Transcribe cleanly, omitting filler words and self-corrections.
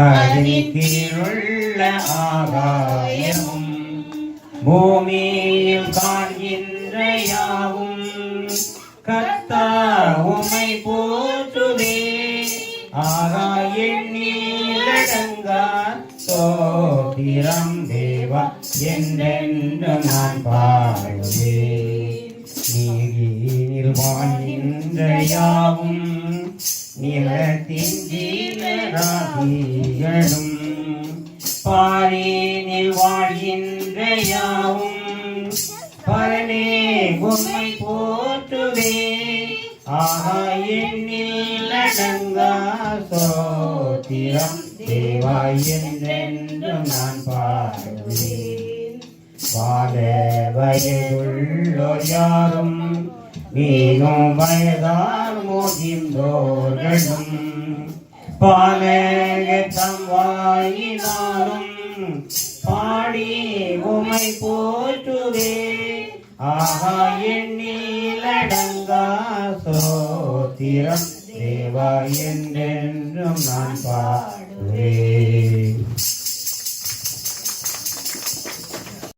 அதிகீழுள்ள ஆகாயமும் பூமியில் காண்கின்ற யாவும் கர்த்தர் உம்மை போற்றுதே. எண்ணிலடங்கா ஸ்தோத்திரம் தேவா என்றென்று நான் பாடுவேன். நீரில் வாழ்கின்ற யாவும் நிலத்தின் ஜீவராசிகளும் பாரினில் வாழ்கின்ற யாவும் பரனே உம்மை போற்றுவே. எண்ணில் அடங்கா ஸ்தோத்திரம் தேவா என்றென்றும் நான் பாடுவேன். வாழ வயதுள்ளோர் யாரும் மீனும் வயதால் மோதிந்தோர்களும் பாலகத்தம் வாயினாலும் பாடி உமை போற்றுவே. எண்ணில் அடங்கா ஸ்தோத்திரம் தேவா என்றென்றும் நான் பாடுவேன்.